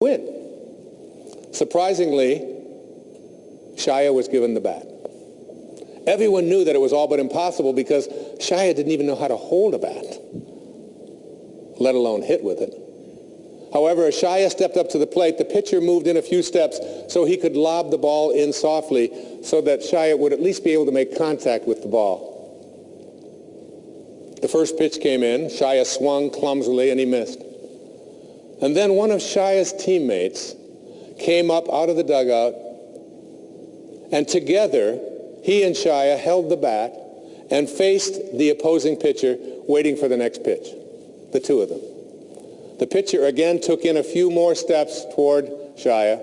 win. Surprisingly, Shia was given the bat. Everyone knew that it was all but impossible because Shia didn't even know how to hold a bat, let alone hit with it. However, as Shia stepped up to the plate, the pitcher moved in a few steps so he could lob the ball in softly so that Shia would at least be able to make contact with the ball. The first pitch came in. Shia swung clumsily and he missed. And then one of Shia's teammates came up out of the dugout, and together he and Shia held the bat and faced the opposing pitcher, waiting for the next pitch, the two of them. The pitcher again took in a few more steps toward Shia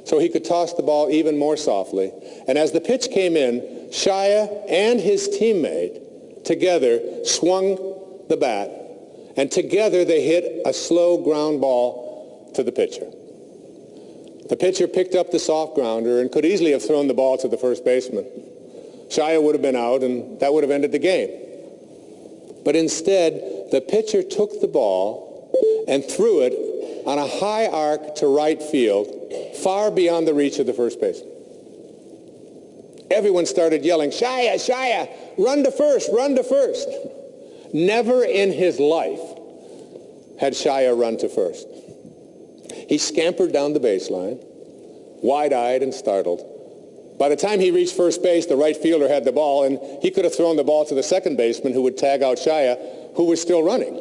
so he could toss the ball even more softly. And as the pitch came in, Shia and his teammate together swung the bat, and together they hit a slow ground ball to the pitcher. The pitcher picked up the soft grounder and could easily have thrown the ball to the first baseman. Shia would have been out, and that would have ended the game. But instead, the pitcher took the ball and threw it on a high arc to right field, far beyond the reach of the first baseman. Everyone started yelling, "Shia, Shia, run to first, run to first." Never in his life had Shia run to first. He scampered down the baseline, wide-eyed and startled. By the time he reached first base, the right fielder had the ball, and he could have thrown the ball to the second baseman, who would tag out Shia, who was still running.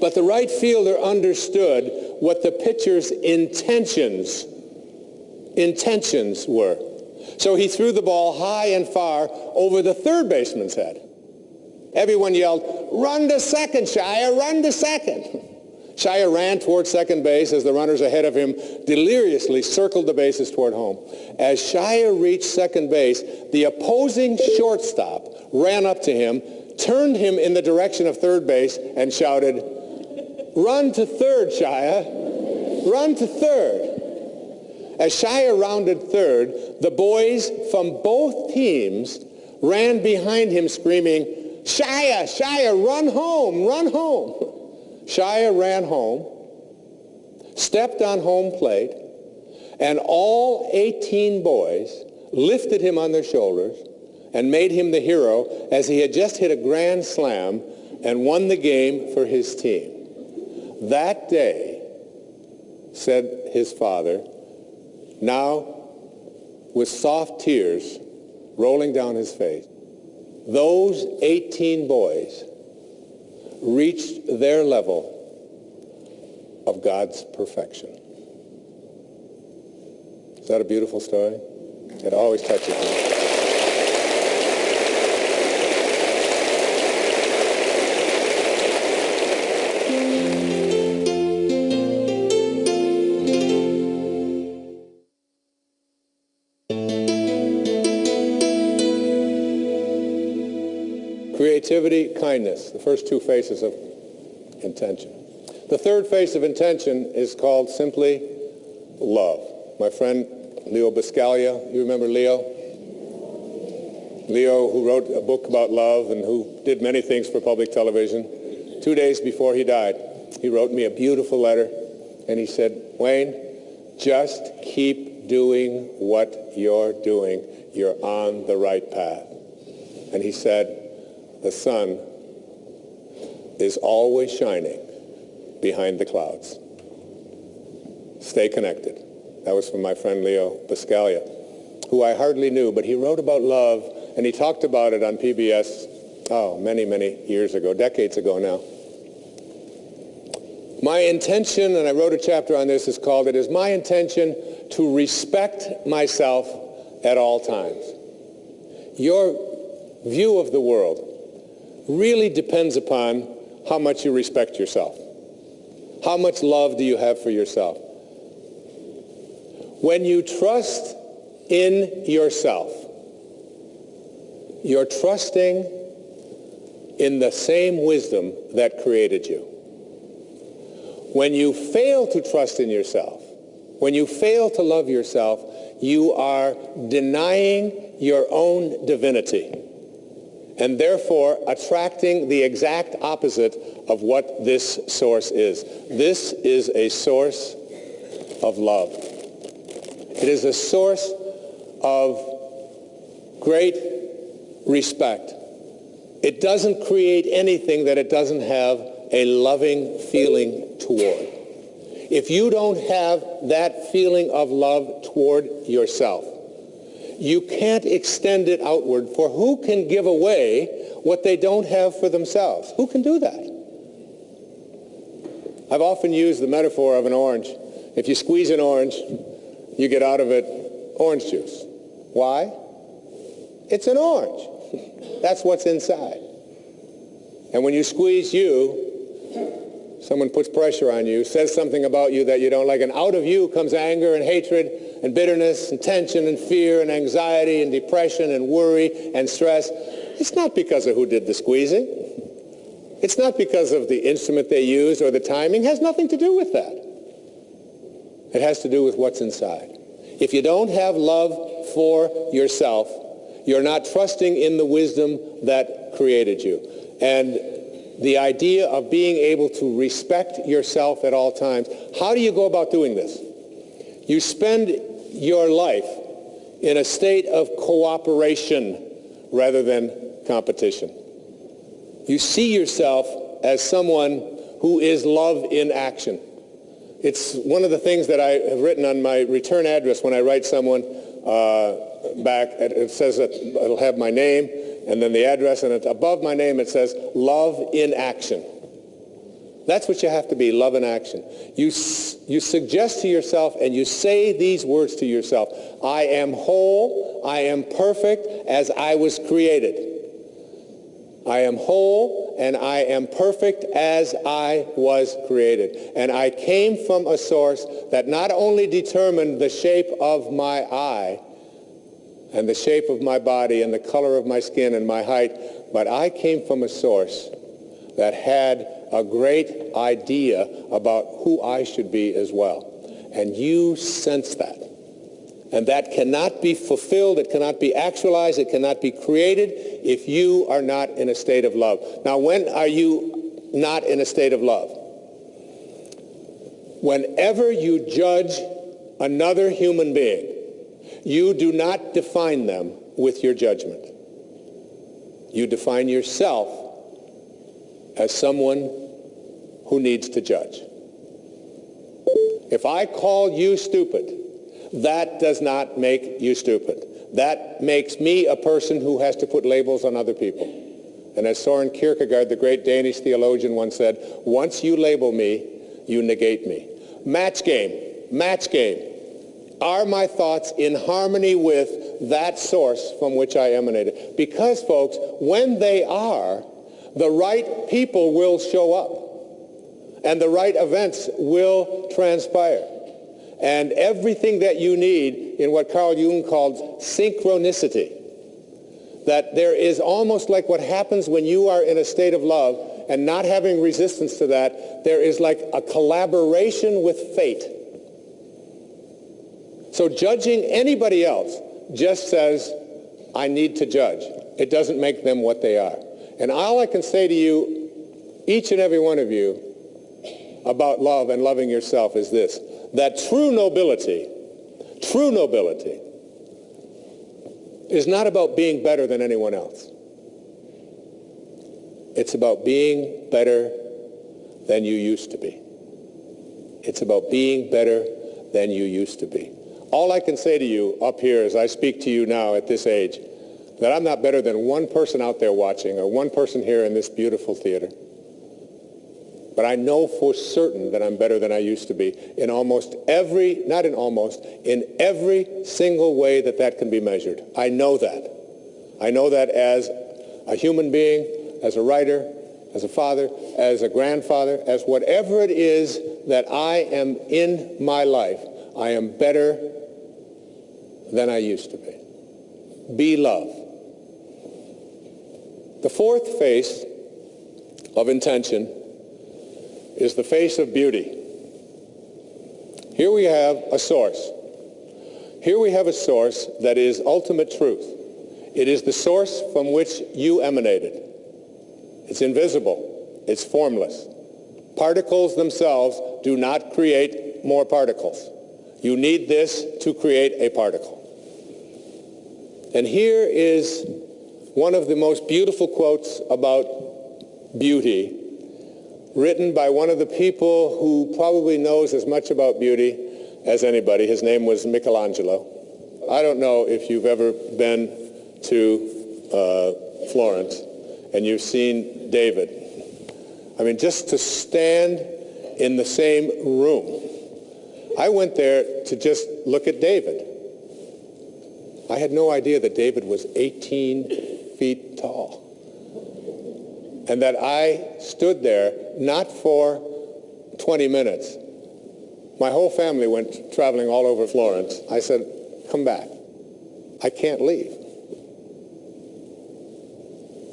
But the right fielder understood what the pitcher's intentions were. So he threw the ball high and far over the third baseman's head. Everyone yelled, "Run to second, Shia, run to second." Shia ran toward second base as the runners ahead of him deliriously circled the bases toward home. As Shia reached second base, the opposing shortstop ran up to him, turned him in the direction of third base, and shouted, "Run to third, Shia, run to third." As Shia rounded third, the boys from both teams ran behind him screaming, "Shia, Shia, run home, run home." Shia ran home, stepped on home plate, and all 18 boys lifted him on their shoulders and made him the hero as he had just hit a grand slam and won the game for his team. That day, said his father, now with soft tears rolling down his face, those 18 boys reached their level of God's perfection. Is that a beautiful story? It always touches me. Creativity, kindness, the first two faces of intention. The third face of intention is called simply love. My friend Leo Biscaglia, you remember Leo? Leo, who wrote a book about love and who did many things for public television. 2 days before he died, he wrote me a beautiful letter, and he said, "Wayne, just keep doing what you're doing. You're on the right path." And he said, "The sun is always shining behind the clouds. Stay connected." That was from my friend Leo Biscaglia, who I hardly knew, but he wrote about love, and he talked about it on PBS, many, many years ago, decades ago now. My intention, and I wrote a chapter on this, is called, "It is my intention to respect myself at all times." Your view of the world really depends upon how much you respect yourself. How much love do you have for yourself? When you trust in yourself, you're trusting in the same wisdom that created you. When you fail to trust in yourself, when you fail to love yourself, you are denying your own divinity. and therefore attracting the exact opposite of what this source is. This is a source of love. It is a source of great respect. It doesn't create anything that it doesn't have a loving feeling toward. If you don't have that feeling of love toward yourself, you can't extend it outward, for who can give away what they don't have for themselves? Who can do that? I've often used the metaphor of an orange. If you squeeze an orange, you get out of it orange juice. Why? It's an orange. That's what's inside. And when you squeeze you, someone puts pressure on you, says something about you that you don't like, and out of you comes anger and hatred and bitterness and tension and fear and anxiety and depression and worry and stress. It's not because of who did the squeezing. It's not because of the instrument they used or the timing. It has nothing to do with that. It has to do with what's inside. If you don't have love for yourself, you're not trusting in the wisdom that created you. And the idea of being able to respect yourself at all times, how do you go about doing this? You spend your life in a state of cooperation rather than competition. You see yourself as someone who is love in action. It's one of the things that I have written on my return address when I write someone back. It says that it'll have my name and then the address, and above my name it says love in action. That's what you have to be, love in action. You suggest to yourself and you say these words to yourself: I am whole, I am perfect as I was created. I am whole and I am perfect as I was created. And I came from a source that not only determined the shape of my eye and the shape of my body and the color of my skin and my height, but I came from a source that had a great idea about who I should be as well. And you sense that. And that cannot be fulfilled, it cannot be actualized, it cannot be created if you are not in a state of love. Now, when are you not in a state of love? Whenever you judge another human being, you do not define them with your judgment. You define yourself as someone who needs to judge. If I call you stupid, that does not make you stupid. That makes me a person who has to put labels on other people. And as Søren Kierkegaard, the great Danish theologian, once said, once you label me, you negate me. Match game. Are my thoughts in harmony with that source from which I emanated? Because, folks, when they are, the right people will show up and the right events will transpire. And everything that you need in what Carl Jung called synchronicity, that there is almost like what happens when you are in a state of love and not having resistance to that, there is like a collaboration with fate. So judging anybody else just says, I need to judge. It doesn't make them what they are. And all I can say to you, each and every one of you, about love and loving yourself is this: that true nobility is not about being better than anyone else. It's about being better than you used to be. It's about being better than you used to be. All I can say to you up here as I speak to you now at this age, that I'm not better than one person out there watching or one person here in this beautiful theater. But I know for certain that I'm better than I used to be in almost every, not in almost, in every single way that can be measured. I know that. I know that as a human being, as a writer, as a father, as a grandfather, as whatever it is that I am in my life, I am better than I used to be. Be love. The fourth face of intention is the face of beauty. Here we have a source. Here we have a source that is ultimate truth. It is the source from which you emanated. It's invisible. It's formless. Particles themselves do not create more particles. You need this to create a particle. And here is one of the most beautiful quotes about beauty, written by one of the people who probably knows as much about beauty as anybody. His name was Michelangelo. I don't know if you've ever been to Florence and you've seen David. I mean, just to stand in the same room. I went there to just look at David. I had no idea that David was 18 feet tall. And that I stood there not for 20 minutes. My whole family went traveling all over Florence. I said, come back. I can't leave.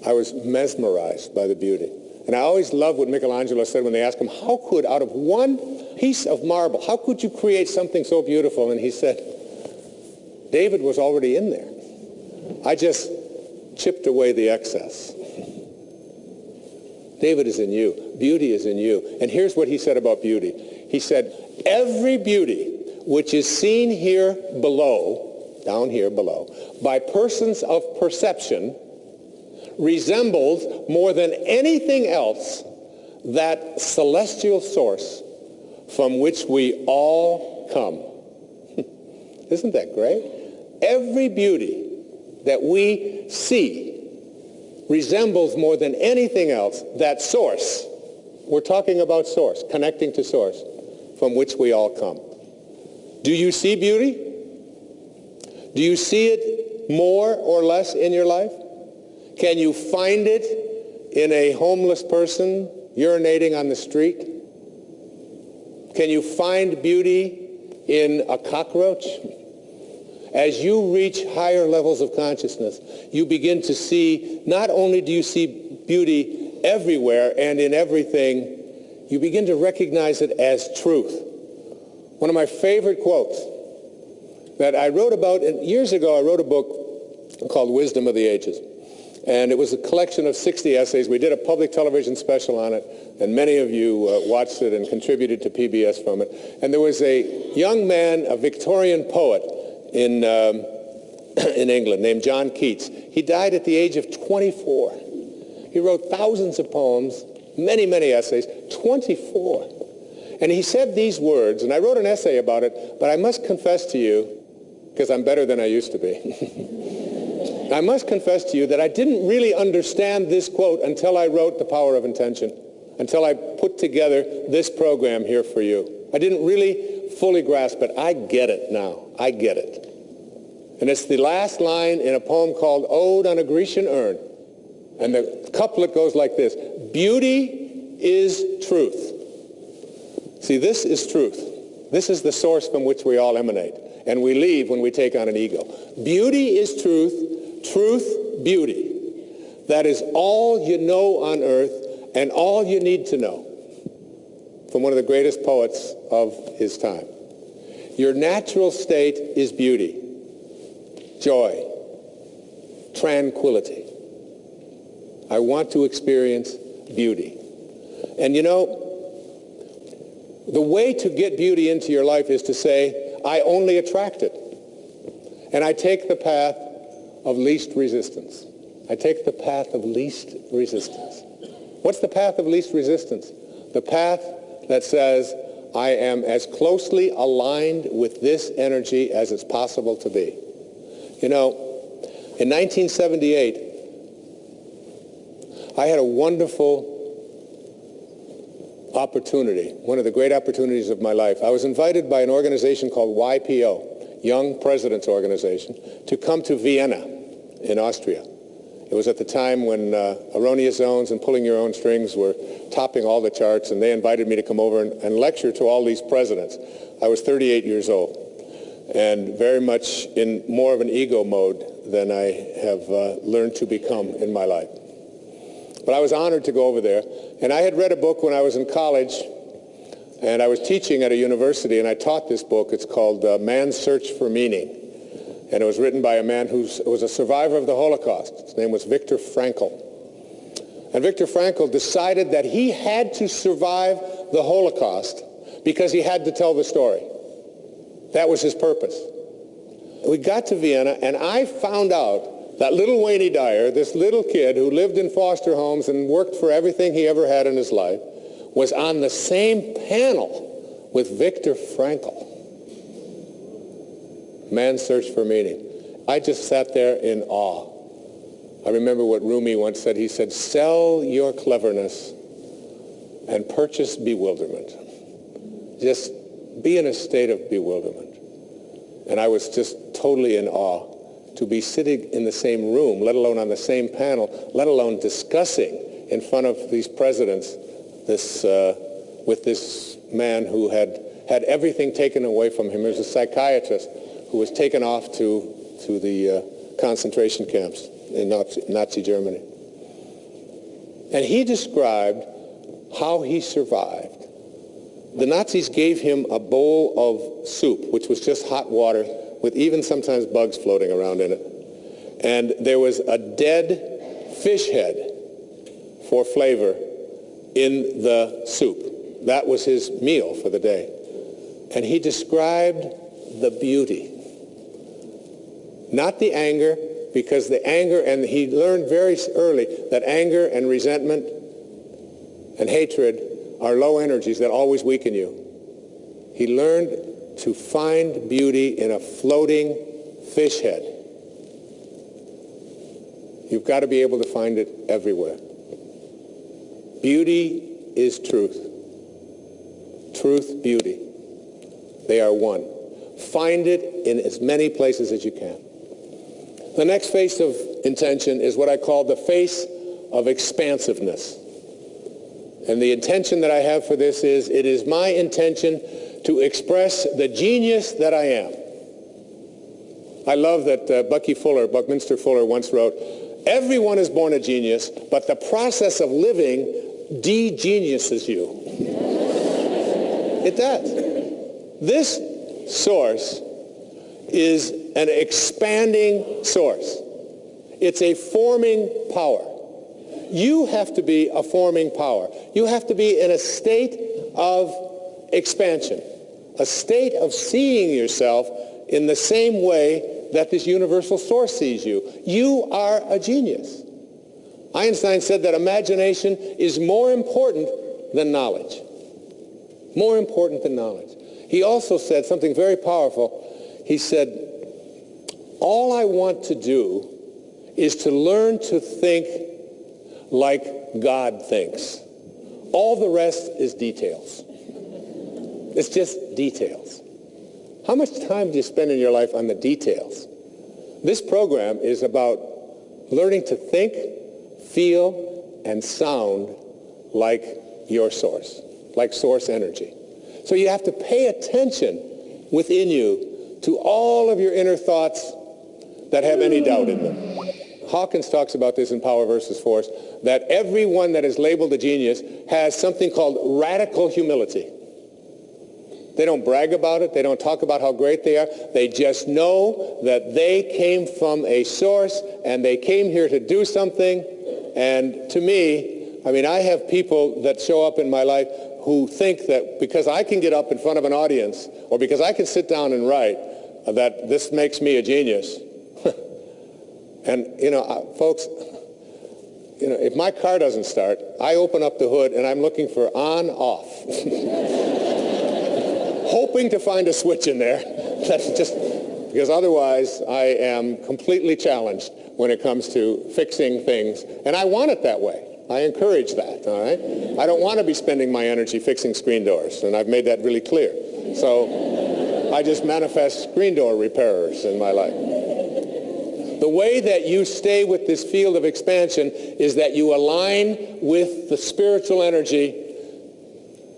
I was mesmerized by the beauty. And I always loved what Michelangelo said when they asked him, how could, out of one piece of marble, how could you create something so beautiful? And he said, David was already in there. I just chipped away the excess. David is in you. Beauty is in you. And here's what he said about beauty. He said, every beauty which is seen here below, down here below, by persons of perception resembles more than anything else that celestial source from which we all come. Isn't that great? Every beauty that we see resembles more than anything else that source. We're talking about source, connecting to source, from which we all come. Do you see beauty? Do you see it more or less in your life? Can you find it in a homeless person urinating on the street? Can you find beauty in a cockroach? As you reach higher levels of consciousness, you begin to see, not only do you see beauty everywhere and in everything, you begin to recognize it as truth. One of my favorite quotes that I wrote about, years ago I wrote a book called Wisdom of the Ages. And it was a collection of 60 essays. We did a public television special on it, and many of you watched it and contributed to PBS from it. And there was a young man, a Victorian poet in England named John Keats. He died at the age of 24. He wrote thousands of poems, many, many essays, 24. And he said these words, and I wrote an essay about it, but I must confess to you, because I'm better than I used to be, I must confess to you that I didn't really understand this quote until I wrote The Power of Intention, until I put together this program here for you. I didn't really fully grasp it. I get it now. I get it. And it's the last line in a poem called Ode on a Grecian Urn. And the couplet goes like this: beauty is truth. See, this is truth. This is the source from which we all emanate. And we leave when we take on an ego. Beauty is truth. Truth, beauty. That is all you know on earth and all you need to know, from one of the greatest poets of his time. Your natural state is beauty, joy, tranquility. I want to experience beauty. And you know, the way to get beauty into your life is to say, I only attract it. And I take the path of least resistance. I take the path of least resistance. What's the path of least resistance? The path that says, I am as closely aligned with this energy as it's possible to be. You know, in 1978, I had a wonderful opportunity, one of the great opportunities of my life. I was invited by an organization called YPO, Young Presidents Organization, to come to Vienna in Austria. It was at the time when erroneous zones and pulling your own strings were topping all the charts, and they invited me to come over and lecture to all these presidents. I was 38 years old and very much in more of an ego mode than I have learned to become in my life. But I was honored to go over there, and I had read a book when I was in college, and I was teaching at a university, and I taught this book. It's called Man's Search for Meaning. And it was written by a man who was a survivor of the Holocaust. His name was Viktor Frankl. And Viktor Frankl decided that he had to survive the Holocaust because he had to tell the story. That was his purpose. We got to Vienna, and I found out that little Wayne Dyer, this little kid who lived in foster homes and worked for everything he ever had in his life, was on the same panel with Viktor Frankl. Man's Search for Meaning. I just sat there in awe. I remember what Rumi once said. He said, "Sell your cleverness and purchase bewilderment." Just be in a state of bewilderment. And I was just totally in awe to be sitting in the same room, let alone on the same panel, let alone discussing in front of these presidents with this man who had everything taken away from him. He was a psychiatrist who was taken off to the concentration camps in Nazi Germany. And he described how he survived. The Nazis gave him a bowl of soup, which was just hot water with even sometimes bugs floating around in it. And there was a dead fish head for flavor in the soup. That was his meal for the day. And he described the beauty. Not the anger, because the anger, and he learned very early that anger and resentment and hatred are low energies that always weaken you. He learned to find beauty in a floating fish head. You've got to be able to find it everywhere. Beauty is truth. Truth, beauty. They are one. Find it in as many places as you can. The next face of intention is what I call the face of expansiveness. And the intention that I have for this is, it is my intention to express the genius that I am. I love that Buckminster Fuller once wrote, "Everyone is born a genius, but the process of living de-geniuses you." It does. This source is an expanding source. It's a forming power. You have to be a forming power. You have to be in a state of expansion, a state of seeing yourself in the same way that this universal source sees you. You are a genius. Einstein said that imagination is more important than knowledge. More important than knowledge. He also said something very powerful. He said, all I want to do is to learn to think like God thinks. All the rest is details. It's just details. How much time do you spend in your life on the details? This program is about learning to think, feel, and sound like your source, like source energy. So you have to pay attention within you to all of your inner thoughts that have any doubt in them. Hawkins talks about this in Power versus Force, that everyone that is labeled a genius has something called radical humility. They don't brag about it. They don't talk about how great they are. They just know that they came from a source and they came here to do something. And to me, I have people that show up in my life who think that because I can get up in front of an audience or because I can sit down and write, that this makes me a genius. And, folks, if my car doesn't start, I open up the hood and I'm looking for on, off. Hoping to find a switch in there. That's just because otherwise I am completely challenged when it comes to fixing things. And I want it that way. I encourage that, all right? I don't want to be spending my energy fixing screen doors, and I've made that really clear. So I just manifest screen door repairers in my life. The way that you stay with this field of expansion is that you align with the spiritual energy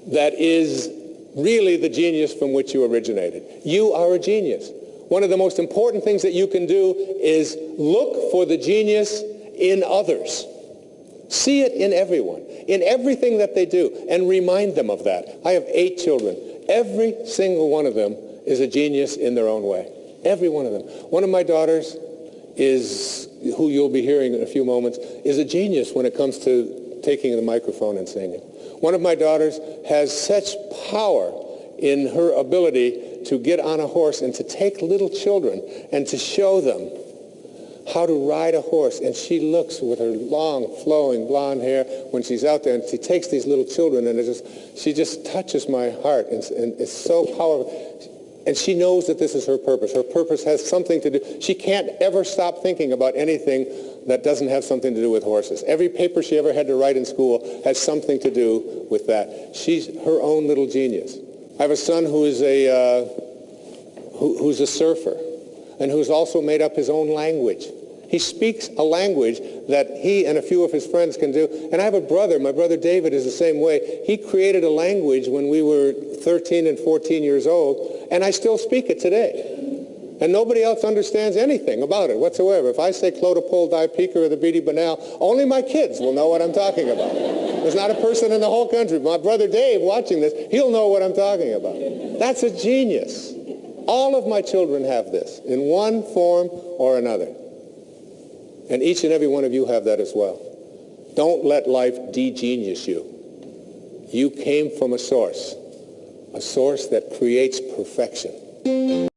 that is really the genius from which you originated. You are a genius. One of the most important things that you can do is look for the genius in others. See it in everyone, in everything that they do, and remind them of that. I have 8 children. Every single one of them is a genius in their own way. Every one of them. One of my daughters is, who you'll be hearing in a few moments, is a genius when it comes to taking the microphone and singing. One of my daughters has such power in her ability to get on a horse and to take little children and to show them how to ride a horse. And she looks with her long, flowing blonde hair when she's out there, and she takes these little children, and she just touches my heart, and it's so powerful. And she knows that this is her purpose. Her purpose has something to do. She can't ever stop thinking about anything that doesn't have something to do with horses. Every paper she ever had to write in school has something to do with that. She's her own little genius. I have a son who is who's a surfer, and who's also made up his own language. He speaks a language that he and a few of his friends can do. And I have a brother. My brother David is the same way. He created a language when we were 13 and 14 years old, and I still speak it today. And nobody else understands anything about it whatsoever. If I say Clodopole Dipica or the Beatty Banal, only my kids will know what I'm talking about. There's not a person in the whole country. My brother Dave, watching this, he'll know what I'm talking about. That's a genius. All of my children have this in one form or another. And each and every one of you have that as well. Don't let life de-genius you. You came from a source that creates perfection.